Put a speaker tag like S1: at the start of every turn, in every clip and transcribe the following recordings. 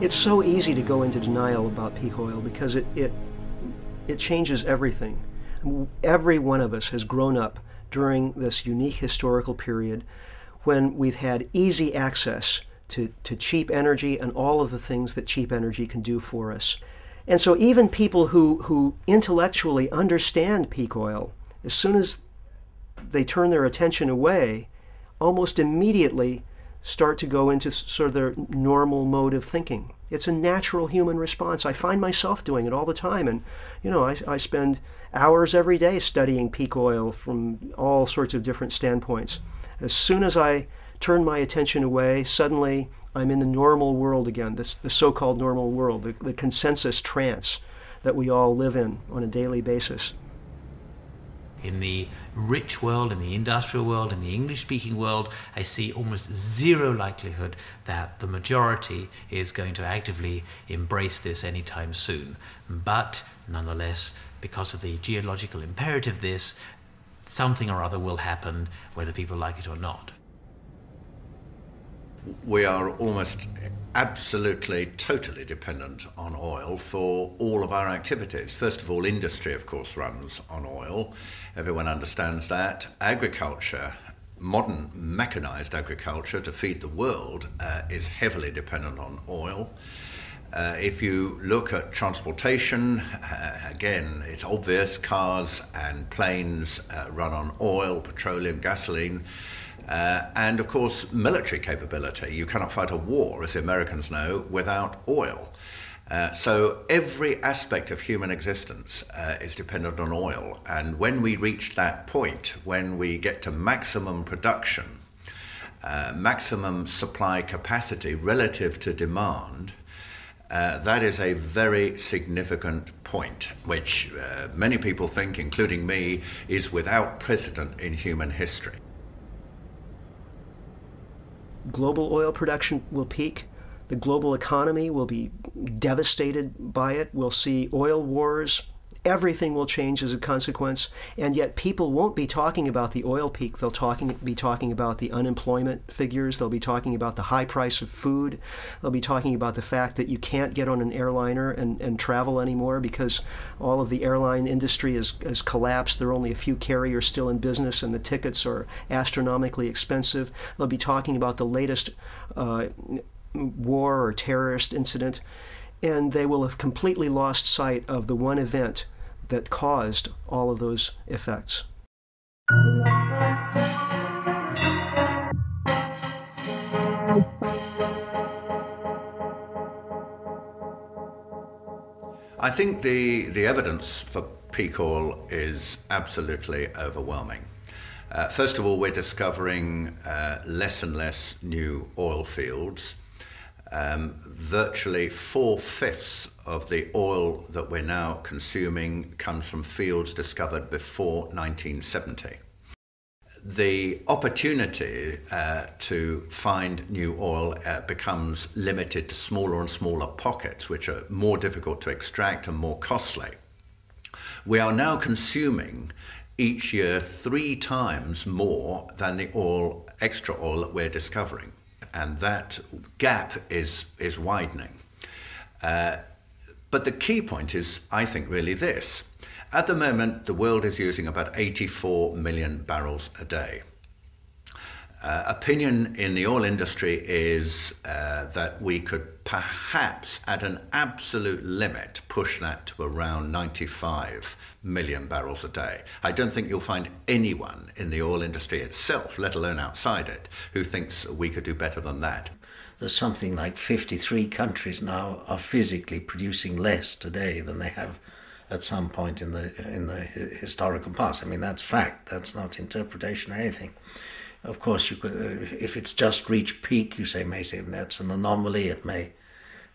S1: It's so easy to go into denial about peak oil because it changes everything. Every one of us has grown up during this unique historical period when we've had easy access to cheap energy and all of the things that cheap energy can do for us. And so even people who intellectually understand peak oil, as soon as they turn their attention away, almost immediately start to go into sort of their normal mode of thinking. It's a natural human response. I find myself doing it all the time. And, I spend hours every day studying peak oil from all sorts of different standpoints. As soon as I turn my attention away, suddenly I'm in the normal world again, the so-called normal world, the consensus trance that we all live in on a daily basis.
S2: In the rich world, in the industrial world, in the English-speaking world, I see almost zero likelihood that the majority is going to actively embrace this anytime soon. But nonetheless, because of the geological imperative of this, something or other will happen, whether people like it or not.
S3: We are almost absolutely, totally dependent on oil for all of our activities. First of all, industry, of course, runs on oil. Everyone understands that. Agriculture, modern mechanized agriculture to feed the world, is heavily dependent on oil. If you look at transportation, again, it's obvious cars and planes run on oil, petroleum, gasoline. And of course, military capability. You cannot fight a war, as the Americans know, without oil. So every aspect of human existence is dependent on oil. And when we reach that point, when we get to maximum production, maximum supply capacity relative to demand, that is a very significant point, which many people think, including me, is without precedent in human history.
S1: Global oil production will peak. The global economy will be devastated by it. We'll see oil wars. Everything will change as a consequence. And yet people won't be talking about the oil peak. They'll be talking about the unemployment figures. They'll be talking about the high price of food. They'll be talking about the fact that you can't get on an airliner and travel anymore because all of the airline industry has collapsed. There are only a few carriers still in business and the tickets are astronomically expensive. They'll be talking about the latest war or terrorist incident. And they will have completely lost sight of the one event that caused all of those effects.
S3: I think the evidence for peak oil is absolutely overwhelming. First of all, we're discovering less and less new oil fields. Virtually 4/5 of the oil that we're now consuming comes from fields discovered before 1970. The opportunity to find new oil becomes limited to smaller and smaller pockets, which are more difficult to extract and more costly. We are now consuming each year 3 times more than the extra oil that we're discovering. And that gap is widening. But the key point is, I think, really this. At the moment, the world is using about 84 million barrels a day. Opinion in the oil industry is that we could perhaps, at an absolute limit, push that to around 95 million barrels a day. I don't think you'll find anyone in the oil industry itself, let alone outside it, who thinks we could do better than that.
S4: There's something like 53 countries now are physically producing less today than they have at some point in the historical past. I mean, that's fact. That's not interpretation or anything. Of course, you could, if it's just reached peak, you may say that's an anomaly. It may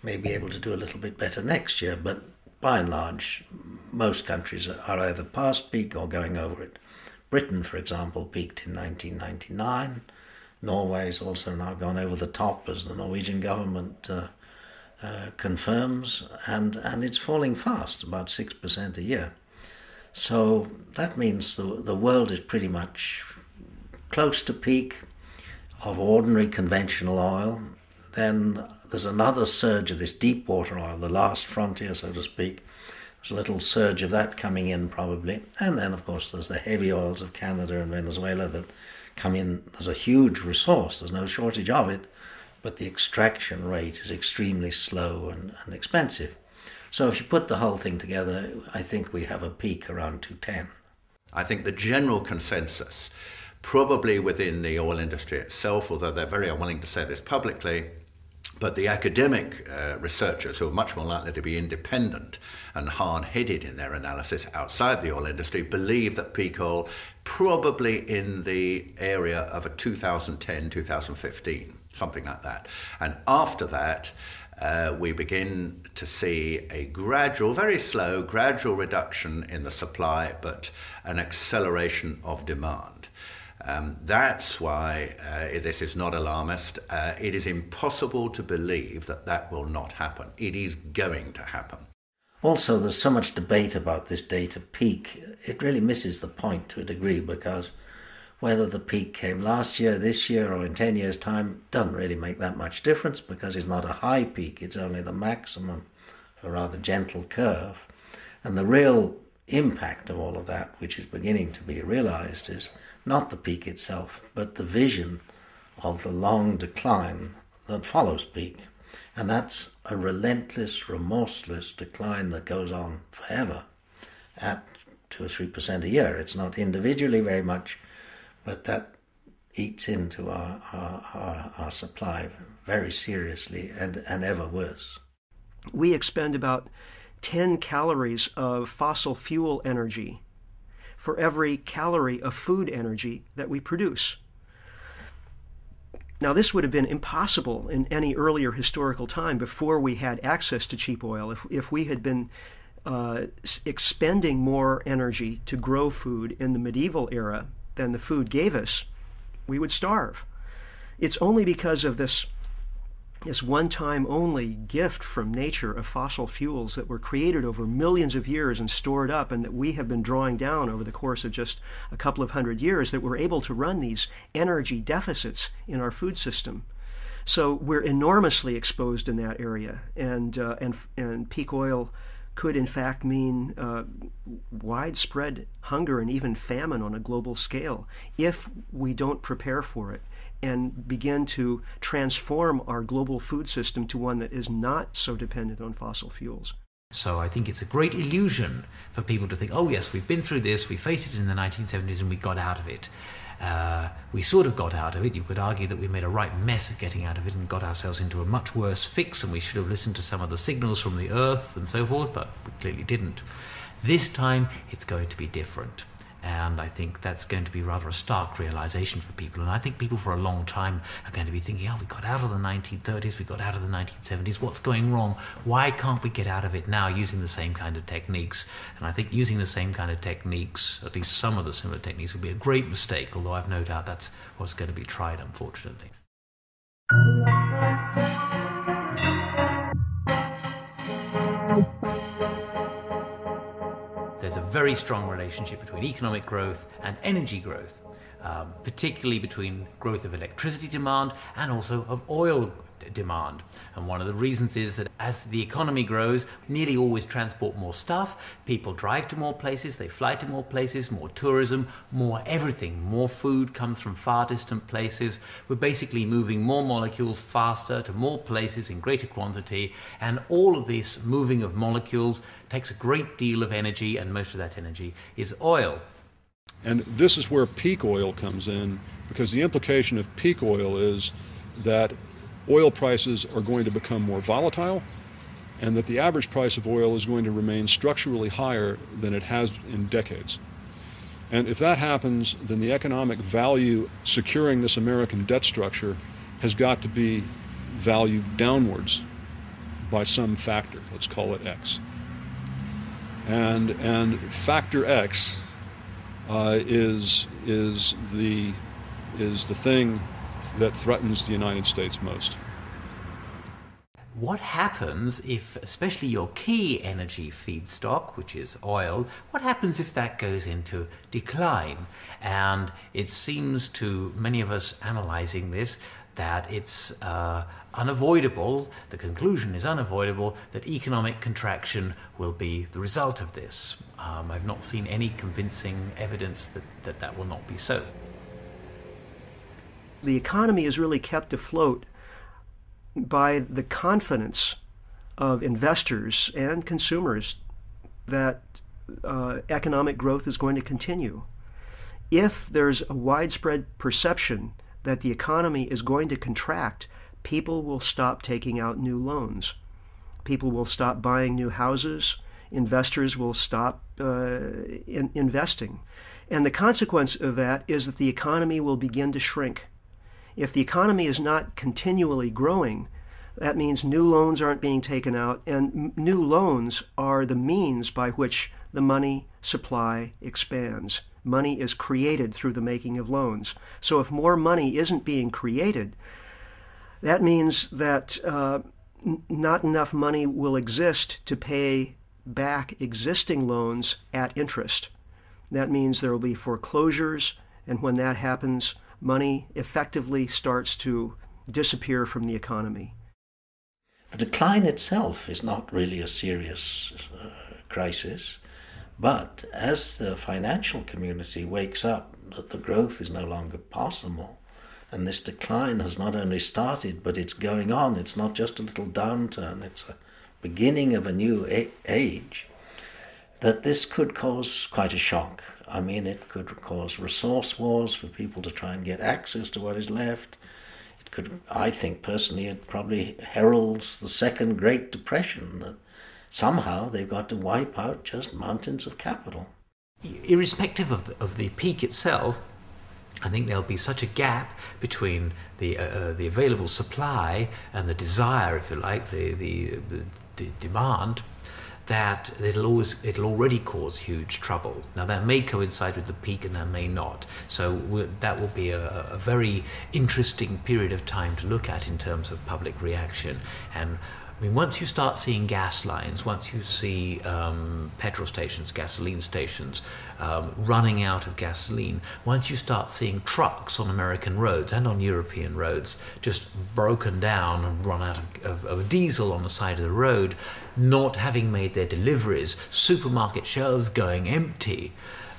S4: be able to do a little bit better next year, but by and large, most countries are either past peak or going over it. Britain, for example, peaked in 1999. Norway's also now gone over the top, as the Norwegian government confirms, and it's falling fast, about 6% a year. So that means the world is pretty much close to peak of ordinary conventional oil. then there's another surge of this deep water oil, the last frontier, so to speak. There's a little surge of that coming in probably. And then, of course, there's the heavy oils of Canada and Venezuela that come in as a huge resource. There's no shortage of it, but the extraction rate is extremely slow and expensive. So if you put the whole thing together, I think we have a peak around 210.
S3: I think the general consensus, probably within the oil industry itself, although they're very unwilling to say this publicly, but the academic researchers who are much more likely to be independent and hard-headed in their analysis outside the oil industry believe that peak oil probably in the area of a 2010, 2015, something like that. And after that, we begin to see a gradual, very slow, gradual reduction in the supply, but an acceleration of demand. That's why this is not alarmist. It is impossible to believe that that will not happen. It is going to happen.
S4: Also, there's so much debate about this date of peak. It really misses the point to a degree, because whether the peak came last year, this year, or in 10 years' time doesn't really make that much difference, because it's not a high peak, it's only the maximum, a rather gentle curve. And the real impact of all of that, which is beginning to be realized, is not the peak itself, but the vision of the long decline that follows peak. And that's a relentless, remorseless decline that goes on forever at 2 or 3% a year. It's not individually very much, but that eats into our supply very seriously and ever worse.
S1: We expend about 10 calories of fossil fuel energy for every calorie of food energy that we produce. Now, this would have been impossible in any earlier historical time before we had access to cheap oil. If we had been expending more energy to grow food in the medieval era than the food gave us, we would starve. It's only because of this one-time only gift from nature of fossil fuels that were created over millions of years and stored up, and that we have been drawing down over the course of just a couple of hundred years, that we're able to run these energy deficits in our food system. So we're enormously exposed in that area, and peak oil could in fact mean widespread hunger and even famine on a global scale if we don't prepare for it and begin to transform our global food system to one that is not so dependent on fossil fuels.
S2: So I think it's a great illusion for people to think, oh yes, we've been through this, we faced it in the 1970s and we got out of it. We sort of got out of it. You could argue that we made a right mess of getting out of it and got ourselves into a much worse fix, and we should have listened to some of the signals from the earth and so forth, but we clearly didn't. This time it's going to be different. And I think that's going to be rather a stark realization for people. And I think people for a long time are going to be thinking, oh, we got out of the 1930s, we got out of the 1970s, what's going wrong? Why can't we get out of it now using the same kind of techniques? And I think using the same kind of techniques, at least some of the similar techniques, would be a great mistake, although I've no doubt that's what's going to be tried, unfortunately. There's a very strong relationship between economic growth and energy growth, particularly between growth of electricity demand and also of oil demand. And one of the reasons is that as the economy grows, we nearly always transport more stuff. People drive to more places, they fly to more places, more tourism, more everything. More food comes from far distant places. We're basically moving more molecules faster to more places in greater quantity. And all of this moving of molecules takes a great deal of energy, and most of that energy is oil.
S5: And this is where peak oil comes in, because the implication of peak oil is that oil prices are going to become more volatile, and that the average price of oil is going to remain structurally higher than it has in decades. And if that happens, then the economic value securing this American debt structure has got to be valued downwards by some factor. Let's call it X. And factor X is the thing that threatens the United States most.
S2: What happens if, especially your key energy feedstock, which is oil, what happens if that goes into decline? And it seems to many of us analyzing this that it's unavoidable, the conclusion is unavoidable, that economic contraction will be the result of this. I've not seen any convincing evidence that will not be so.
S1: The economy is really kept afloat by the confidence of investors and consumers that economic growth is going to continue. If there's a widespread perception that the economy is going to contract, people will stop taking out new loans. People will stop buying new houses. Investors will stop investing. And the consequence of that is that the economy will begin to shrink. If the economy is not continually growing, that means new loans aren't being taken out, and new loans are the means by which the money supply expands. Money is created through the making of loans. So if more money isn't being created, that means that not enough money will exist to pay back existing loans at interest. That means there will be foreclosures, and when that happens, money effectively starts to disappear from the economy.
S4: The decline itself is not really a serious crisis, but as the financial community wakes up that the growth is no longer possible, and this decline has not only started, but it's going on, it's not just a little downturn, it's a beginning of a new age, that this could cause quite a shock. I mean, it could cause resource wars for people to try and get access to what is left. It could, I think personally, it probably heralds the second Great Depression, that somehow they've got to wipe out just mountains of capital.
S2: Irrespective of the peak itself, I think there'll be such a gap between the available supply and the desire, if you like, the demand, that it'll already cause huge trouble. Now that may coincide with the peak and that may not. So that will be a very interesting period of time to look at in terms of public reaction. And I mean, once you start seeing gas lines, once you see petrol stations, gasoline stations running out of gasoline, once you start seeing trucks on American roads and on European roads just broken down and run out of diesel on the side of the road, not having made their deliveries, supermarket shelves going empty,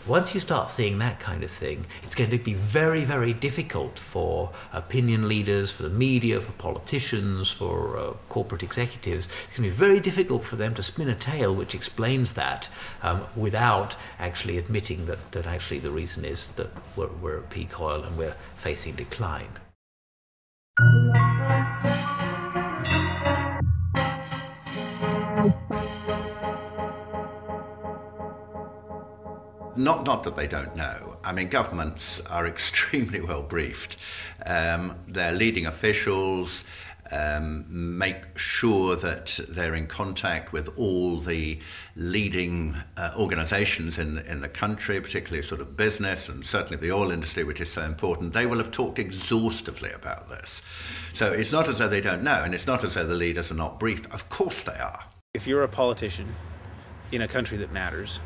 S2: once you start seeing that kind of thing, it's going to be very, very difficult for opinion leaders, for the media, for politicians, for corporate executives. It's going to be very difficult for them to spin a tale which explains that without actually admitting that actually the reason is that we're at peak oil and we're facing decline.
S3: Not that they don't know. I mean, governments are extremely well briefed. Their leading officials make sure that they're in contact with all the leading organizations in the country, particularly sort of business and certainly the oil industry, which is so important. They will have talked exhaustively about this. So it's not as though they don't know, and it's not as though the leaders are not briefed. Of course they are.
S6: If you're a politician in a country that matters,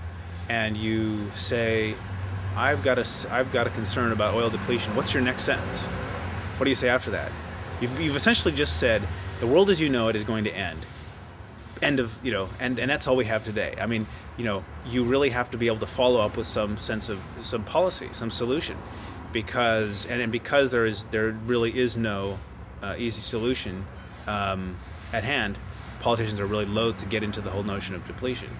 S6: and you say, I've got a concern about oil depletion, what's your next sentence? What do you say after that? You've essentially just said, the world as you know it is going to end. End of, and that's all we have today. I mean, you really have to be able to follow up with some sense of some policy, some solution, because there really is no easy solution at hand. Politicians are really loath to get into the whole notion of depletion.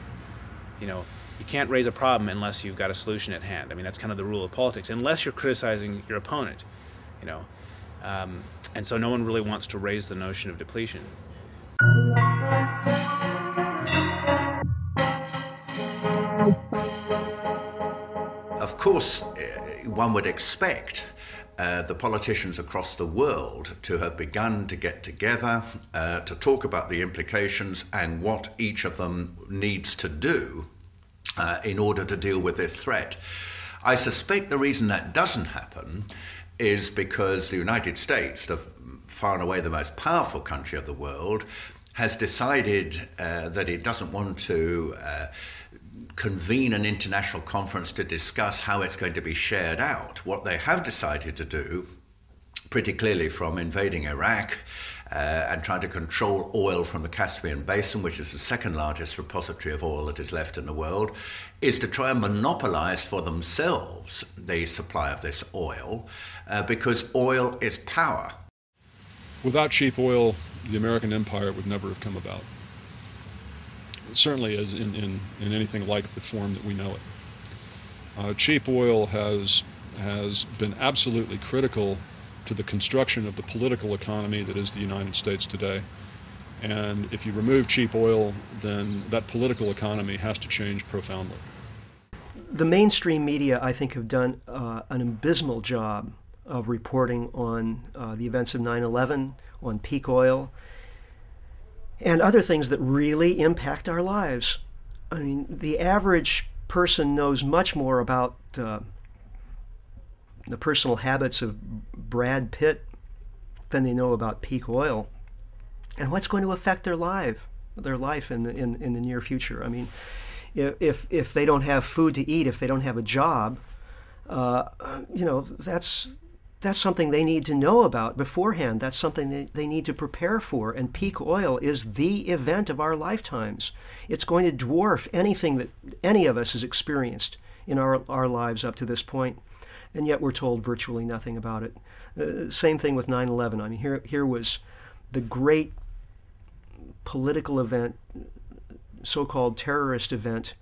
S6: You can't raise a problem unless you've got a solution at hand. I mean, that's kind of the rule of politics, unless you're criticizing your opponent, and so no one really wants to raise the notion of depletion.
S3: Of course, one would expect the politicians across the world to have begun to get together to talk about the implications and what each of them needs to do in order to deal with this threat. I suspect the reason that doesn't happen is because the United States, the far and away the most powerful country of the world, has decided that it doesn't want to convene an international conference to discuss how it's going to be shared out. What they have decided to do pretty clearly from invading Iraq and trying to control oil from the Caspian Basin, which is the second largest repository of oil that is left in the world, is to try and monopolize for themselves the supply of this oil, because oil is power.
S5: Without cheap oil, the American empire would never have come about. Certainly as in anything like the form that we know it. Cheap oil has been absolutely critical to the construction of the political economy that is the United States today. And if you remove cheap oil, then that political economy has to change profoundly.
S1: The mainstream media, I think, have done an abysmal job of reporting on the events of 9/11, on peak oil, and other things that really impact our lives. I mean, the average person knows much more about the personal habits of Brad Pitt than they know about peak oil and what's going to affect their life in the near future. I mean, if they don't have food to eat, if they don't have a job, that's something they need to know about beforehand. That's something they need to prepare for. And peak oil is the event of our lifetimes. It's going to dwarf anything that any of us has experienced in our lives up to this point. And yet we're told virtually nothing about it. Same thing with 9/11. I mean, here was the great political event, so-called terrorist event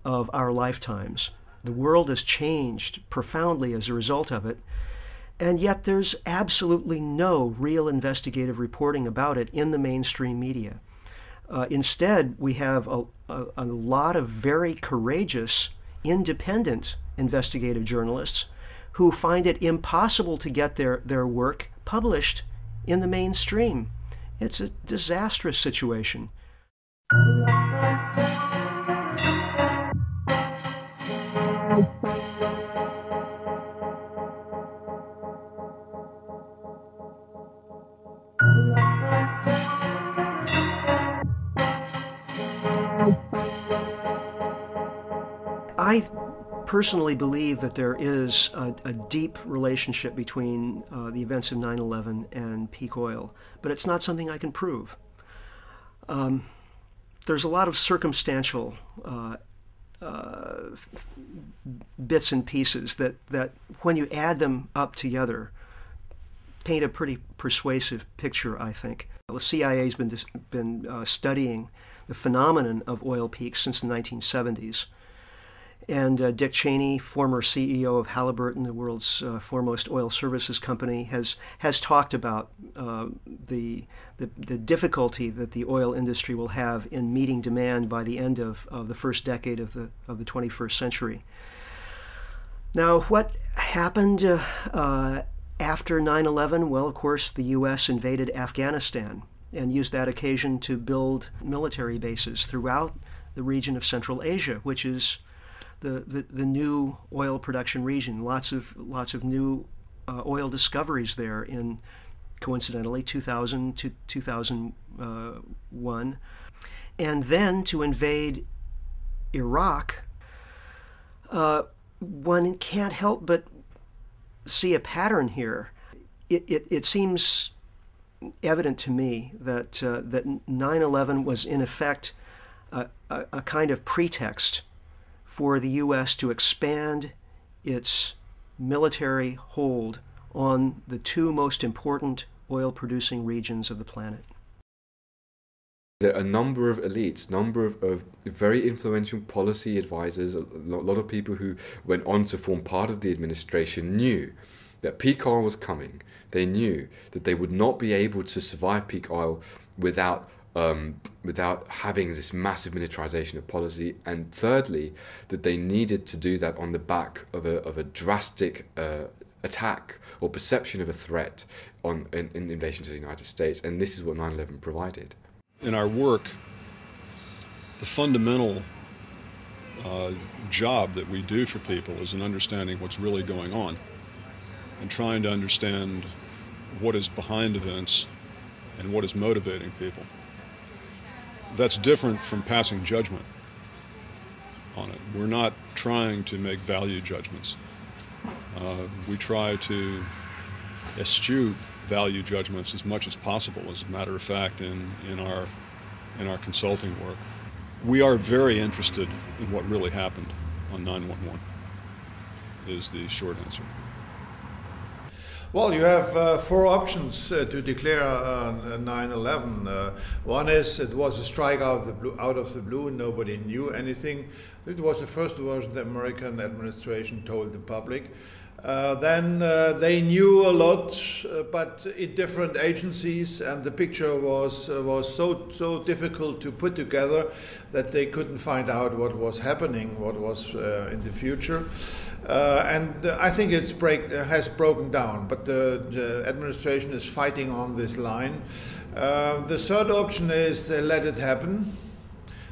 S1: of our lifetimes. The world has changed profoundly as a result of it. And yet there's absolutely no real investigative reporting about it in the mainstream media. Instead, we have a lot of very courageous, independent investigative journalists who find it impossible to get their work published in the mainstream. It's a disastrous situation. I personally believe that there is a deep relationship between the events of 9/11 and peak oil, but it's not something I can prove. There's a lot of circumstantial bits and pieces that when you add them up together paint a pretty persuasive picture, I think. The CIA's been studying the phenomenon of oil peaks since the 1970s. And Dick Cheney, former CEO of Halliburton, the world's foremost oil services company, has talked about the difficulty that the oil industry will have in meeting demand by the end of the first decade of the 21st century. Now, what happened after 9/11? Well, of course, the U.S. invaded Afghanistan and used that occasion to build military bases throughout the region of Central Asia, which is the new oil production region. Lots of new oil discoveries there in, coincidentally, 2000 to 2001. And then to invade Iraq, one can't help but see a pattern here. It seems evident to me that 9/11 was in effect a kind of pretext for the U.S. to expand its military hold on the two most important oil-producing regions of the planet.
S7: There are a number of elites, number of very influential policy advisors, a lot of people who went on to form part of the administration knew that peak oil was coming. They knew that they would not be able to survive peak oil without having this massive militarization of policy, and thirdly, that they needed to do that on the back of a drastic attack or perception of a threat in relation to the United States, and this is what 9/11 provided.
S5: In our work, the fundamental job that we do for people is in understanding what's really going on and trying to understand what is behind events and what is motivating people. That's different from passing judgment on it. We're not trying to make value judgments. We try to eschew value judgments as much as possible, as a matter of fact, in our consulting work. We are very interested in what really happened on 9/11, is the short answer.
S8: Well, you have four options to declare 9/11. One is it was a strike out of the blue. Nobody knew anything. It was the first version the American administration told the public. Then they knew a lot, but in different agencies, and the picture was so difficult to put together that they couldn't find out what was happening, what was in the future. And I think it has broken down, but the administration is fighting on this line. The third option is they let it happen.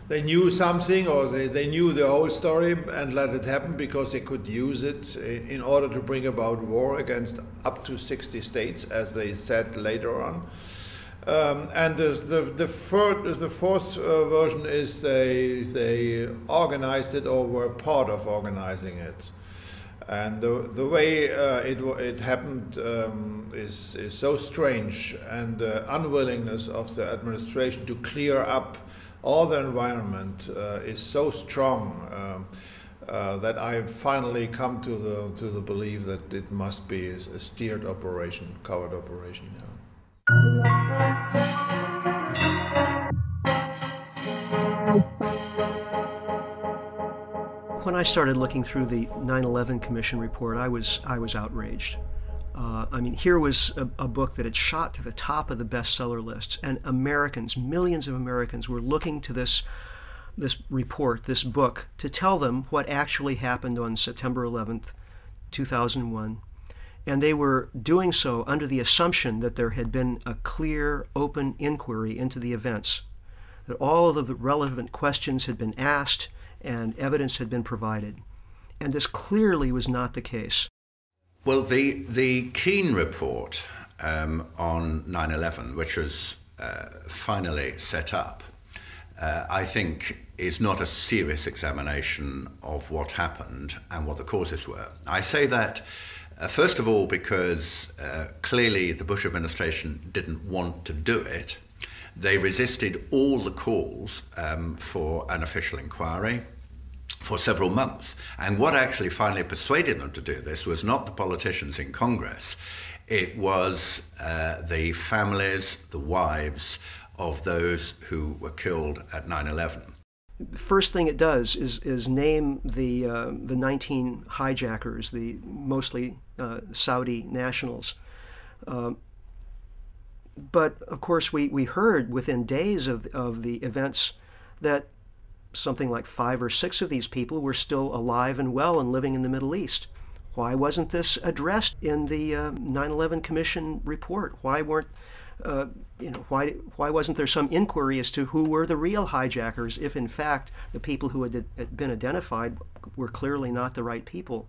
S8: They knew something, or they knew the whole story and let it happen because they could use it in order to bring about war against up to 60 states, as they said later on. And the fourth version is they organized it or were part of organizing it. And the way it happened is so strange, and the unwillingness of the administration to clear up all the environment is so strong that I've finally come to the belief that it must be a steered operation, covert operation.
S1: When I started looking through the 9/11 Commission report, I was outraged. I mean, here was a book that had shot to the top of the bestseller lists, and Americans, millions of Americans, were looking to this report, this book, to tell them what actually happened on September 11th, 2001. And they were doing so under the assumption that there had been a clear, open inquiry into the events, that all of the relevant questions had been asked and evidence had been provided. And this clearly was not the case.
S3: Well, the Keane report on 9/11, which was finally set up, I think is not a serious examination of what happened and what the causes were. I say that, first of all, because clearly the Bush administration didn't want to do it. They resisted all the calls for an official inquiry for several months. And what actually finally persuaded them to do this was not the politicians in Congress. It was the families, the wives of those who were killed at 9/11.
S1: The first thing it does is name the 19 hijackers, the mostly Saudi nationals. But of course, we heard within days of the events that something like 5 or 6 of these people were still alive and well and living in the Middle East. Why wasn't this addressed in the 9/11 Commission report? Why weren't why wasn't there some inquiry as to who were the real hijackers, if in fact the people who had been identified were clearly not the right people?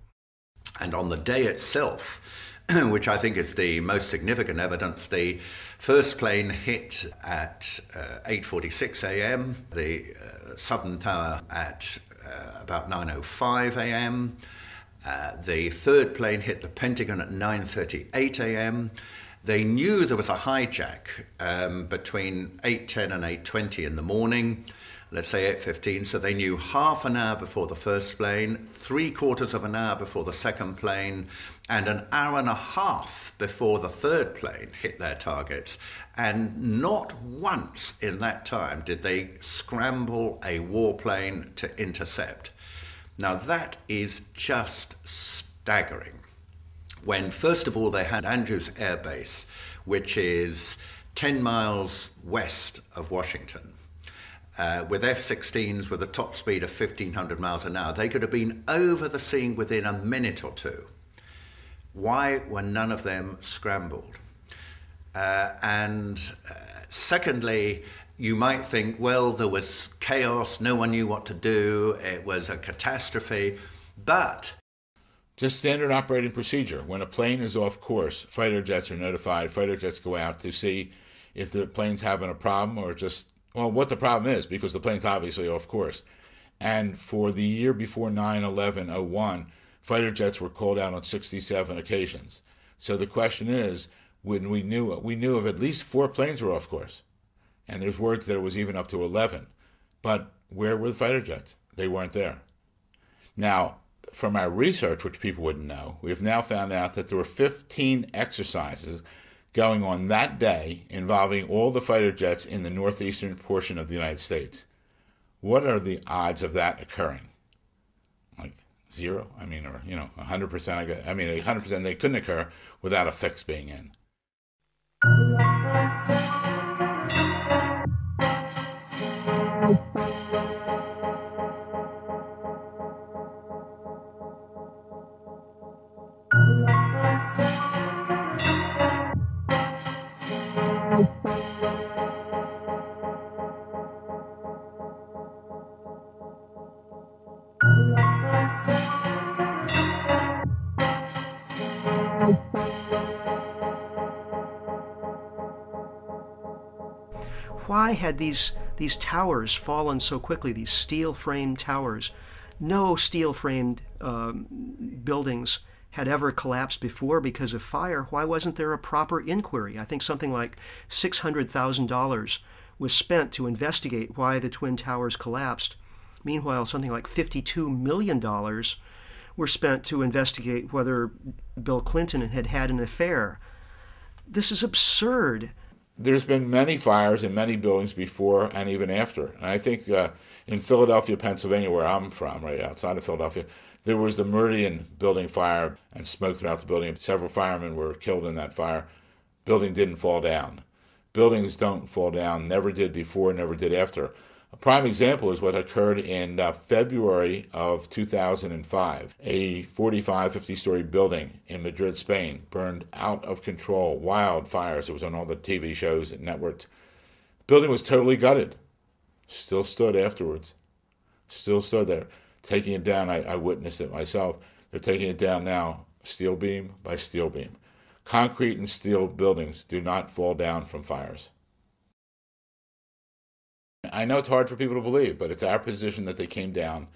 S3: And on the day itself, which I think is the most significant evidence, the first plane hit at 8:46 a.m., the Southern Tower at about 9:05 a.m., the third plane hit the Pentagon at 9:38 a.m. They knew there was a hijack between 8:10 and 8:20 in the morning, let's say 8:15, so they knew half an hour before the first plane, 3/4 of an hour before the second plane, and an hour and a half before the third plane hit their targets. And not once in that time did they scramble a warplane to intercept. Now that is just staggering. When first of all they had Andrews Air Base, which is 10 miles west of Washington, with F-16s with a top speed of 1,500 miles an hour, they could have been over the scene within a minute or two. Why were none of them scrambled? Secondly, you might think, well, there was chaos, no one knew what to do, it was a catastrophe, but
S9: just standard operating procedure. When a plane is off course, fighter jets are notified. Fighter jets go out to see if the plane's having a problem or just, well, what the problem is, because the plane's obviously off course. And for the year before 9/11-01, fighter jets were called out on 67 occasions. So the question is, when we knew of at least 4 planes were off course, and there's words that it was even up to 11. But where were the fighter jets? They weren't there. Now, from our research, which people wouldn't know, we've now found out that there were 15 exercises going on that day involving all the fighter jets in the northeastern portion of the United States. What are the odds of that occurring? Like 0? I mean, or 100%. I mean, 100% they couldn't occur without a fix being in.
S1: Why had these towers fallen so quickly, these steel-framed towers? No steel-framed buildings had ever collapsed before because of fire. Why wasn't there a proper inquiry? I think something like $600,000 was spent to investigate why the Twin Towers collapsed. Meanwhile, something like $52 million were spent to investigate whether Bill Clinton had had an affair. This is absurd.
S9: There's been many fires in many buildings before and even after. And I think in Philadelphia, Pennsylvania, where I'm from, right outside of Philadelphia, there was the Meridian building fire and smoke throughout the building. Several firemen were killed in that fire. Building didn't fall down. Buildings don't fall down, never did before, never did after. A prime example is what occurred in February of 2005. A 45, 50-story building in Madrid, Spain, burned out of control, wildfires. It was on all the TV shows and networks. Building was totally gutted. Still stood afterwards. Still stood there. Taking it down, I witnessed it myself. They're taking it down now, steel beam by steel beam. Concrete and steel buildings do not fall down from fires. I know it's hard for people to believe, but it's our position that they came down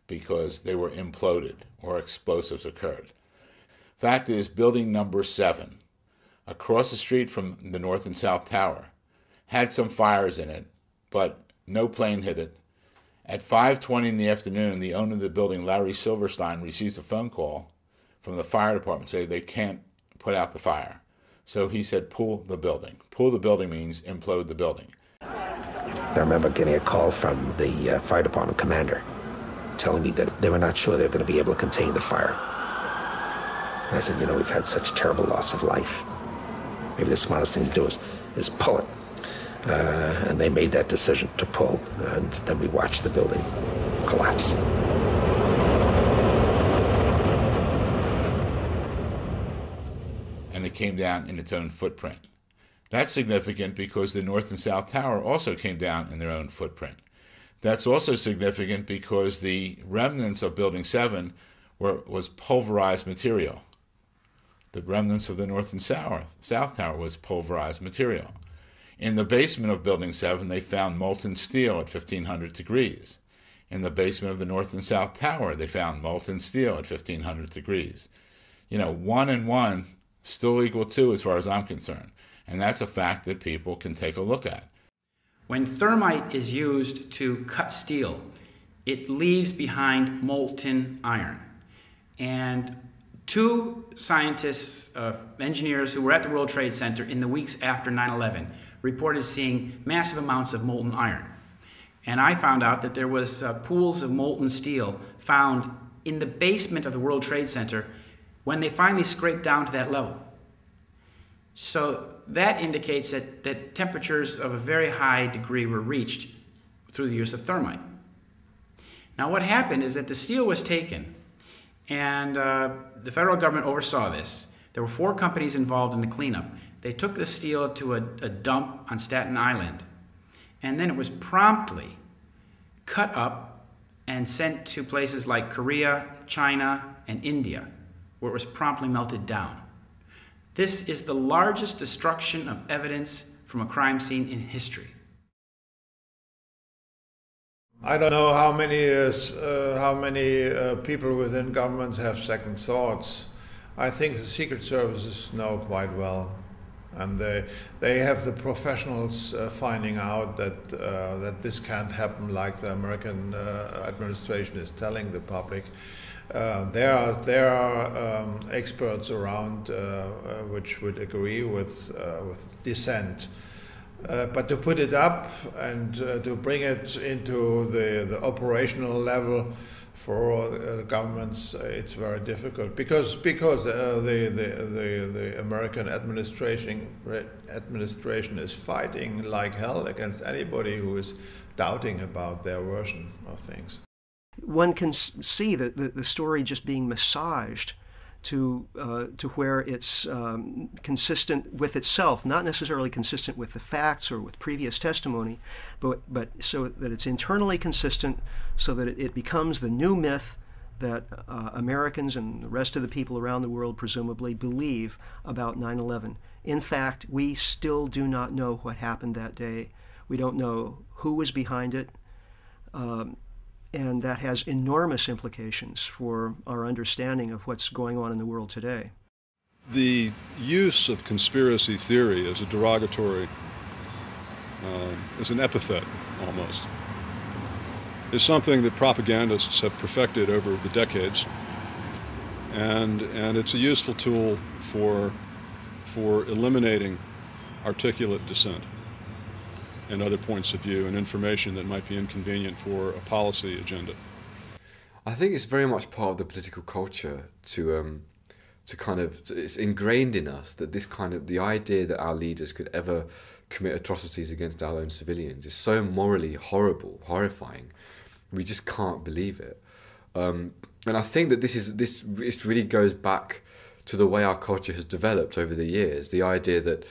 S9: because they were imploded or explosives occurred. Fact is, building number 7, across the street from the North and South Tower, had some fires in it, but no plane hit it. At 5:20 in the afternoon, the owner of the building, Larry Silverstein, receives a phone call from the fire department saying they can't put out the fire. So he said, pull the building. Pull the building means implode the building.
S10: I remember getting a call from the fire department commander telling me that they were not sure they were going to be able to contain the fire. And I said, we've had such terrible loss of life. Maybe the smartest thing to do is pull it. And they made that decision to pull, and then we watched the building collapse.
S9: And it came down in its own footprint. That's significant because the North and South Tower also came down in their own footprint. That's also significant because the remnants of Building 7 was pulverized material. The remnants of the North and South Tower was pulverized material. In the basement of Building 7, they found molten steel at 1,500 degrees. In the basement of the North and South Tower, they found molten steel at 1,500 degrees. 1 and 1 still equal 2 as far as I'm concerned. And that's a fact that people can take a look at.
S11: When thermite is used to cut steel, it leaves behind molten iron. And 2 scientists, engineers who were at the World Trade Center in the weeks after 9/11 reported seeing massive amounts of molten iron. And I found out that there was pools of molten steel found in the basement of the World Trade Center when they finally scraped down to that level. So that indicates that temperatures of a very high degree were reached through the use of thermite. Now what happened is that the steel was taken, and the federal government oversaw this. There were 4 companies involved in the cleanup. They took the steel to a dump on Staten Island, and then it was promptly cut up and sent to places like Korea, China, and India, where it was promptly melted down. This is the largest destruction of evidence from a crime scene in history.
S8: I don't know how many people within governments have second thoughts. I think the Secret Services know quite well. And they have the professionals finding out that this can't happen like the American administration is telling the public. There are experts around which would agree with dissent. But to put it up and to bring it into the operational level for governments, it's very difficult because the American administration is fighting like hell against anybody who is doubting about their version of things.
S1: One can see the story just being massaged to where it's consistent with itself, not necessarily consistent with the facts or with previous testimony, but so that it's internally consistent, so that it becomes the new myth that Americans and the rest of the people around the world presumably believe about 9/11. In fact, we still do not know what happened that day. We don't know who was behind it. And that has enormous implications for our understanding of what's going on in the world today.
S5: The use of conspiracy theory as a derogatory, as an epithet almost, is something that propagandists have perfected over the decades, and it's a useful tool for eliminating articulate dissent and other points of view and information that might be inconvenient for a policy agenda.
S7: I think it's very much part of the political culture it's ingrained in us that the idea that our leaders could ever commit atrocities against our own civilians is so morally horrifying. We just can't believe it. And I think that this really goes back to the way our culture has developed over the years. The idea that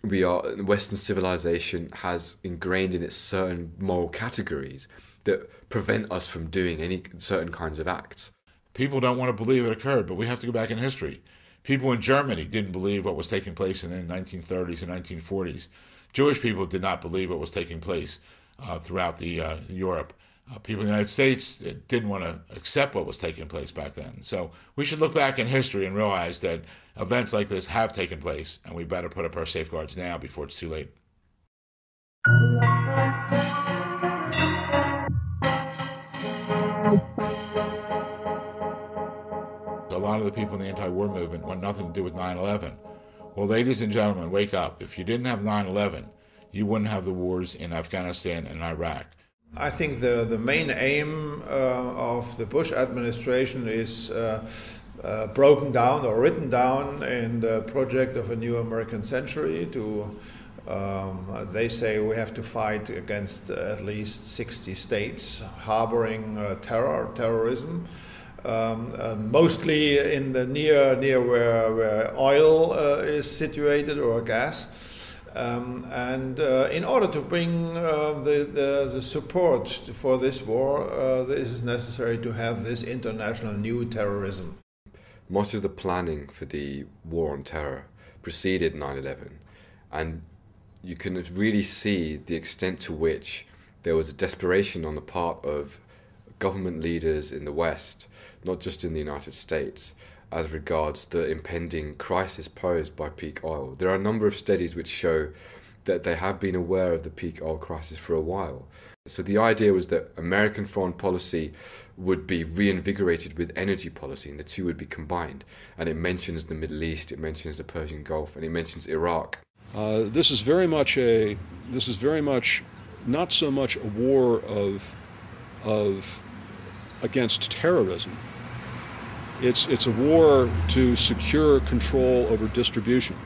S7: Western civilization has ingrained in it certain moral categories that prevent us from doing any certain kinds of acts.
S9: People don't want to believe it occurred, but we have to go back in history. People in Germany didn't believe what was taking place in the 1930s and 1940s. Jewish people did not believe what was taking place throughout Europe. People in the United States didn't want to accept what was taking place back then. So we should look back in history and realize that events like this have taken place, and we better put up our safeguards now before it's too late. A lot of the people in the anti-war movement want nothing to do with 9/11. Well, ladies and gentlemen, wake up. If you didn't have 9/11, you wouldn't have the wars in Afghanistan and Iraq.
S8: I think the main aim of the Bush administration is broken down or written down in the project of a new American century. They say we have to fight against at least 60 states harboring terrorism, mostly in the near where oil is situated or gas. In order to bring the support for this war, this is necessary to have this international new terrorism.
S7: Most of the planning for the war on terror preceded 9/11, and you can really see the extent to which there was a desperation on the part of government leaders in the West, not just in the United States, as regards the impending crisis posed by peak oil. There are a number of studies which show that they have been aware of the peak oil crisis for a while. So the idea was that American foreign policy would be reinvigorated with energy policy, and the two would be combined. And it mentions the Middle East, it mentions the Persian Gulf, and it mentions Iraq.
S5: This is very much not so much a war against terrorism. It's a war to secure control over distribution.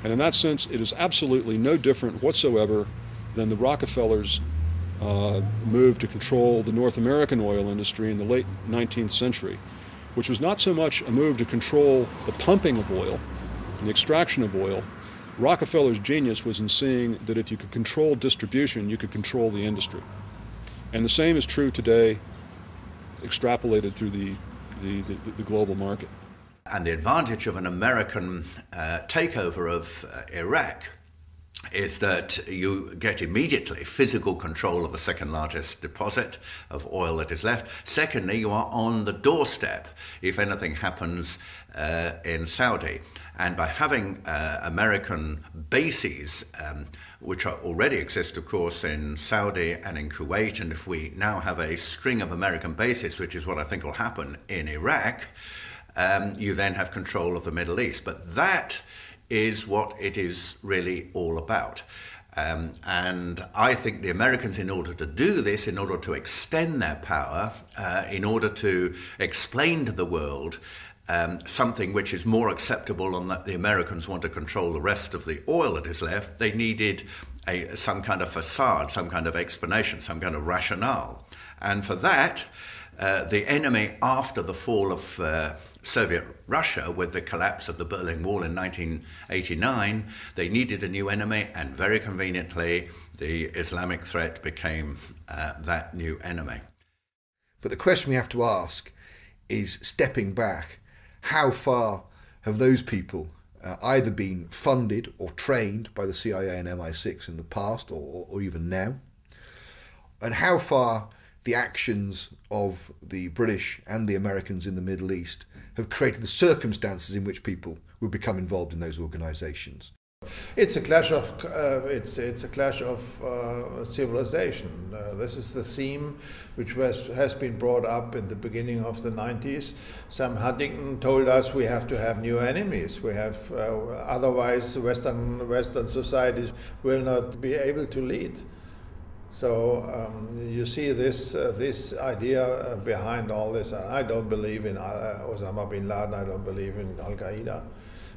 S5: And in that sense, it is absolutely no different whatsoever than the Rockefellers' move to control the North American oil industry in the late 19th century, which was not so much a move to control the pumping of oil and the extraction of oil. Rockefeller's genius was in seeing that if you could control distribution, you could control the industry. And the same is true today, extrapolated through the global market.
S3: And the advantage of an American takeover of Iraq is that you get immediately physical control of the second largest deposit of oil that is left. Secondly, you are on the doorstep if anything happens in Saudi. And by having American bases, which already exist, of course, in Saudi and in Kuwait, and if we now have a string of American bases, which is what I think will happen in Iraq, you then have control of the Middle East. But that is what it is really all about. And I think the Americans, in order to do this, in order to extend their power, in order to explain to the world something which is more acceptable and that the Americans want to control the rest of the oil that is left, they needed some kind of facade, some kind of explanation, some kind of rationale. And for that, the enemy, after the fall of Soviet Russia, with the collapse of the Berlin Wall in 1989, they needed a new enemy, and very conveniently, the Islamic threat became that new enemy.
S12: But the question we have to ask is, stepping back, how far have those people either been funded or trained by the CIA and MI6 in the past or even now? And how far the actions of the British and the Americans in the Middle East have created the circumstances in which people will become involved in those organizations?
S8: It's a clash of civilization. This is the theme which has been brought up in the beginning of the 90s. Sam Huntington told us we have to have new enemies. We have otherwise Western societies will not be able to lead. So you see this idea behind all this. And I don't believe in Osama bin Laden. I don't believe in Al Qaeda.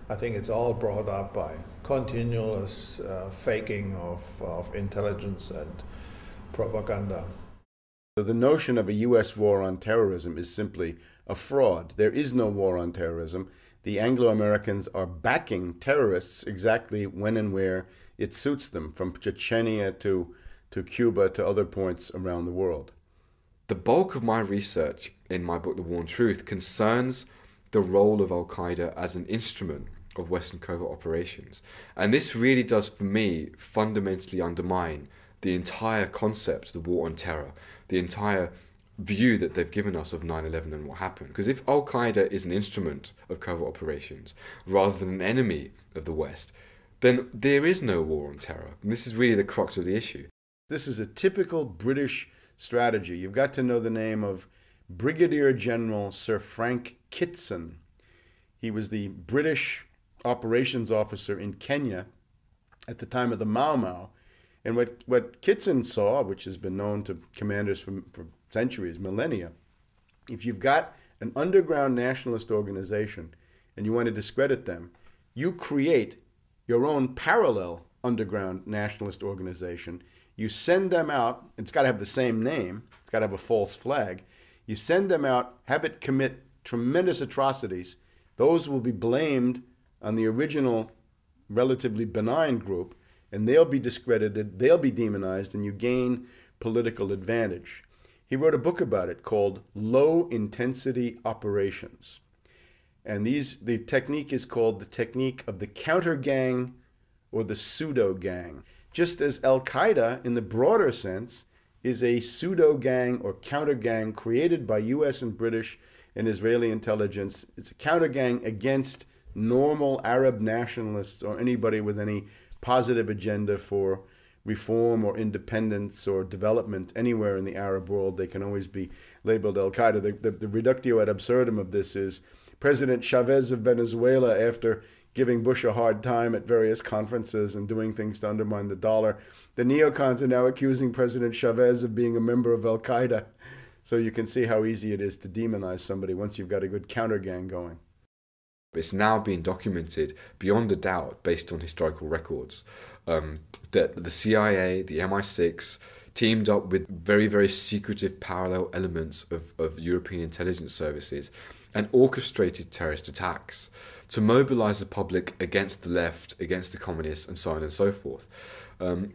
S8: I think it's all brought up by continuous faking of intelligence and propaganda.
S13: So the notion of a U.S. war on terrorism is simply a fraud. There is no war on terrorism. The Anglo-Americans are backing terrorists exactly when and where it suits them, from Chechnya to Cuba to other points around the world.
S7: The bulk of my research in my book, The War and Truth, concerns the role of Al-Qaeda as an instrument of Western covert operations. And this really does, for me, fundamentally undermine the entire concept of the war on terror, the entire view that they've given us of 9/11 and what happened. Because if Al-Qaeda is an instrument of covert operations rather than an enemy of the West, then there is no war on terror. And this is really the crux of the issue.
S13: This is a typical British strategy. You've got to know the name of Brigadier General Sir Frank Kitson. He was the British operations officer in Kenya at the time of the Mau Mau. And what Kitson saw, which has been known to commanders for centuries, millennia, if you've got an underground nationalist organization and you want to discredit them, you create your own parallel underground nationalist organization. You send them out, it's got to have the same name, it's got to have a false flag. You send them out, have it commit tremendous atrocities. Those will be blamed on the original relatively benign group, and they'll be discredited, they'll be demonized, and you gain political advantage. He wrote a book about it called Low Intensity Operations. And the technique is called the technique of the counter gang or the pseudo gang. Just as Al-Qaeda, in the broader sense, is a pseudo gang or counter gang created by US and British and Israeli intelligence. It's a counter gang against normal Arab nationalists or anybody with any positive agenda for reform or independence or development anywhere in the Arab world. They can always be labeled Al-Qaeda. The reductio ad absurdum of this is President Chavez of Venezuela, after giving Bush a hard time at various conferences and doing things to undermine the dollar, the neocons are now accusing President Chavez of being a member of Al-Qaeda. So you can see how easy it is to demonize somebody once you've got a good counter gang going.
S7: It's now being documented beyond a doubt, based on historical records, that the CIA, the MI6, teamed up with very, very secretive parallel elements of European intelligence services and orchestrated terrorist attacks to mobilize the public against the left, against the communists, and so on and so forth. And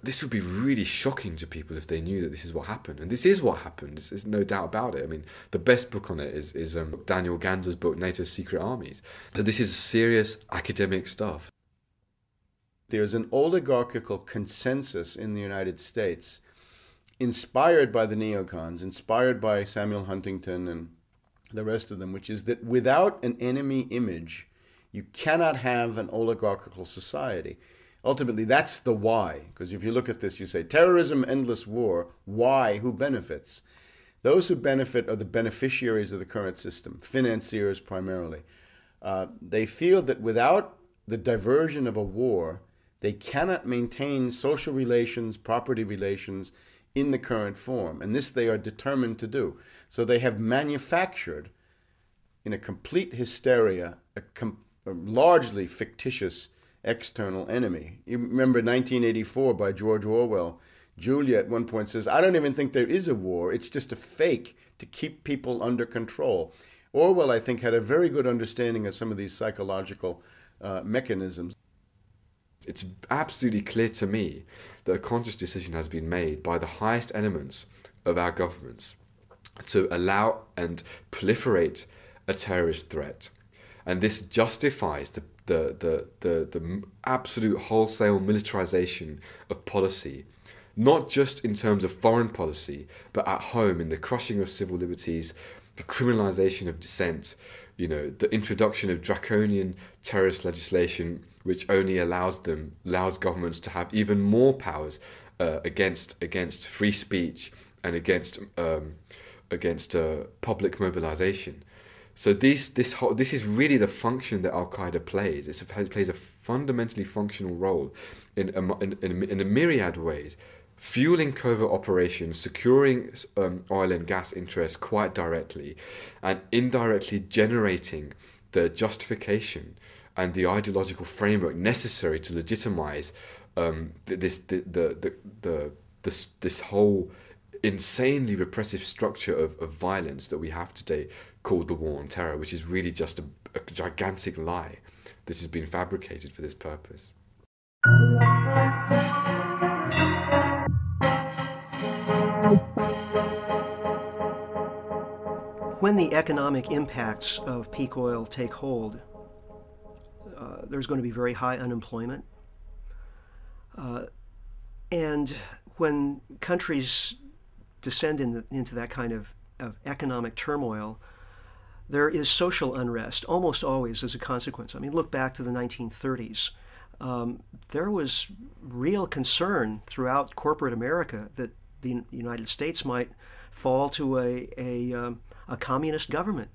S7: this would be really shocking to people if they knew that this is what happened. And this is what happened. There's no doubt about it. I mean, the best book on it is Daniel Ganser's book, NATO's Secret Armies. So this is serious academic stuff.
S13: There's an oligarchical consensus in the United States, inspired by the neocons, inspired by Samuel Huntington and the rest of them, which is that without an enemy image, you cannot have an oligarchical society. Ultimately, that's the why. Because if you look at this, you say, terrorism, endless war, why? Who benefits? Those who benefit are the beneficiaries of the current system, financiers primarily. They feel that without the diversion of a war, they cannot maintain social relations, property relations in the current form. And this they are determined to do. So they have manufactured, in a complete hysteria, a largely fictitious external enemy. You remember 1984 by George Orwell. Julia at one point says, I don't even think there is a war. It's just a fake to keep people under control. Orwell, I think, had a very good understanding of some of these psychological mechanisms.
S7: It's absolutely clear to me that a conscious decision has been made by the highest elements of our governments to allow and proliferate a terrorist threat. And this justifies the absolute wholesale militarization of policy, not just in terms of foreign policy, but at home in the crushing of civil liberties, the criminalization of dissent, the introduction of draconian terrorist legislation, which only allows governments to have even more powers against free speech and against public mobilization. So this is really the function that Al-Qaeda plays. It plays a fundamentally functional role in a myriad ways, fueling covert operations, securing oil and gas interests quite directly, and indirectly generating the justification and the ideological framework necessary to legitimize this whole insanely repressive structure of violence that we have today, called the war on terror, which is really just a gigantic lie. This has been fabricated for this purpose.
S1: When the economic impacts of peak oil take hold, there's going to be very high unemployment. And when countries descend into that kind of economic turmoil, there is social unrest almost always as a consequence. I mean, look back to the 1930s. There was real concern throughout corporate America that the United States might fall to a communist government.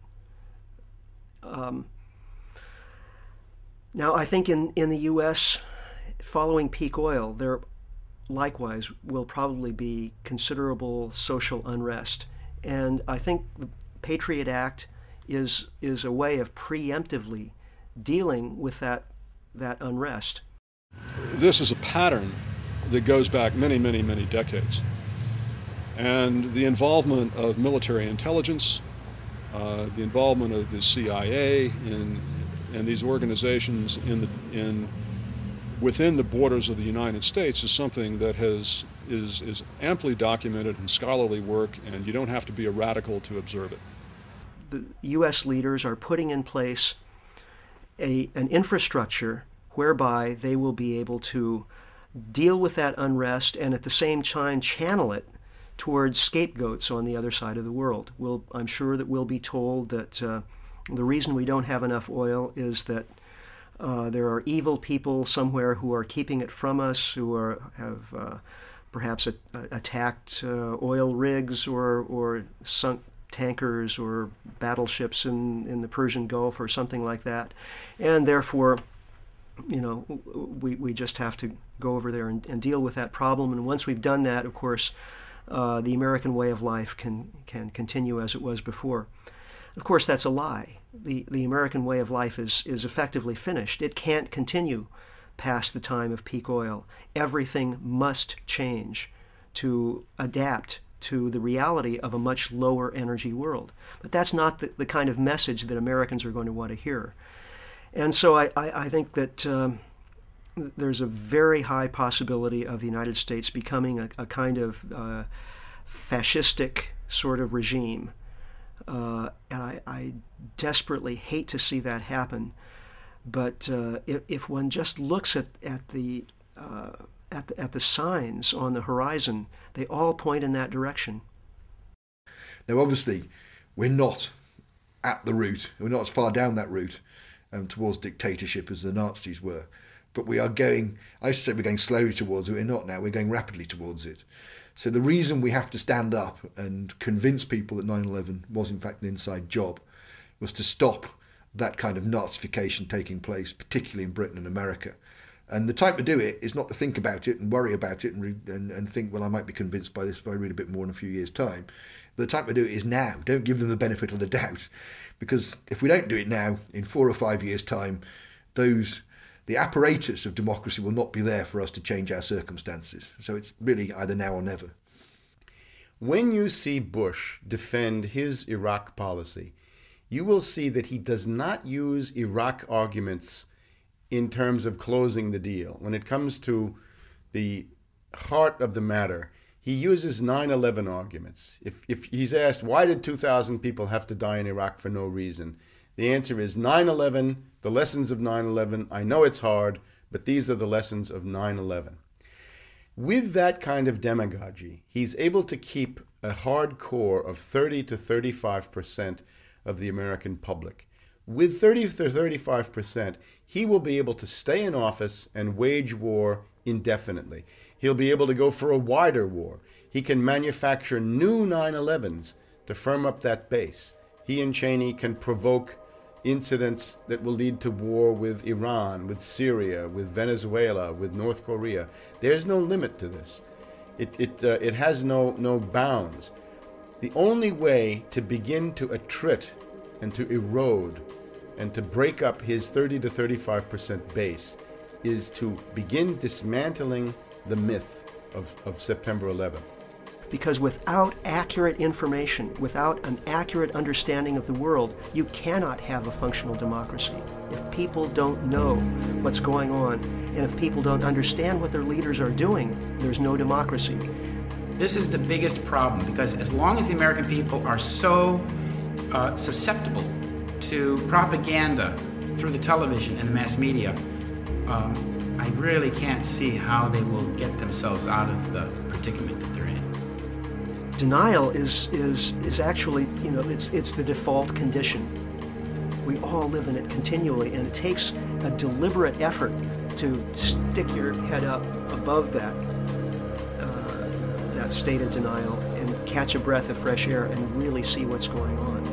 S1: Now, I think in the U.S., following peak oil, there likewise will probably be considerable social unrest. And I think the Patriot Act is a way of preemptively dealing with that unrest.
S5: This is a pattern that goes back many, many, many decades. And the involvement of military intelligence, the involvement of the CIA and these organizations within the borders of the United States is something that is amply documented in scholarly work, and you don't have to be a radical to observe it.
S1: The U.S. leaders are putting in place an infrastructure whereby they will be able to deal with that unrest and at the same time channel it towards scapegoats on the other side of the world. I'm sure that we'll be told that the reason we don't have enough oil is that there are evil people somewhere who are keeping it from us, who have perhaps attacked oil rigs or sunk tankers or battleships in the Persian Gulf or something like that. And therefore, we just have to go over there and deal with that problem. And once we've done that, of course, the American way of life can continue as it was before. Of course, that's a lie. The American way of life is effectively finished. It can't continue past the time of peak oil. Everything must change to adapt to the reality of a much lower energy world. But that's not the kind of message that Americans are going to want to hear. And so I think that there's a very high possibility of the United States becoming a kind of fascistic sort of regime. And I desperately hate to see that happen. But if one just looks at the signs on the horizon, they all point in that direction.
S12: Now, obviously, we're not at the route. We're not as far down that route towards dictatorship as the Nazis were. But we are going, I used to say we're going slowly towards it. We're not now. We're going rapidly towards it. So the reason we have to stand up and convince people that 9/11 was in fact an inside job was to stop that kind of Nazification taking place, particularly in Britain and America. And the time to do it is not to think about it and worry about it and think, well, I might be convinced by this if I read a bit more in a few years' time. The time to do it is now. Don't give them the benefit of the doubt, because if we don't do it now, in 4 or 5 years' time, the apparatus of democracy will not be there for us to change our circumstances. So it's really either now or never.
S13: When you see Bush defend his Iraq policy, you will see that he does not use Iraq arguments in terms of closing the deal. When it comes to the heart of the matter, he uses 9/11 arguments. If he's asked, why did 2,000 people have to die in Iraq for no reason? The answer is 9/11, the lessons of 9/11. I know it's hard, but these are the lessons of 9/11. With that kind of demagogy, he's able to keep a hard core of 30 to 35% of the American public. With 30 to 35%, he will be able to stay in office and wage war indefinitely. He'll be able to go for a wider war. He can manufacture new 9/11s to firm up that base. He and Cheney can provoke incidents that will lead to war with Iran, with Syria, with Venezuela, with North Korea. There's no limit to this. It has no bounds. The only way to begin to attrit and to erode and to break up his 30 to 35% base is to begin dismantling the myth of September 11th.
S1: Because without accurate information, without an accurate understanding of the world, you cannot have a functional democracy. If people don't know what's going on, and if people don't understand what their leaders are doing, there's no democracy.
S11: This is the biggest problem, because as long as the American people are so susceptible to propaganda through the television and the mass media, I really can't see how they will get themselves out of the predicament that they're in.
S1: Denial is actually, it's the default condition. We all live in it continually, and it takes a deliberate effort to stick your head up above that state of denial and catch a breath of fresh air and really see what's going on.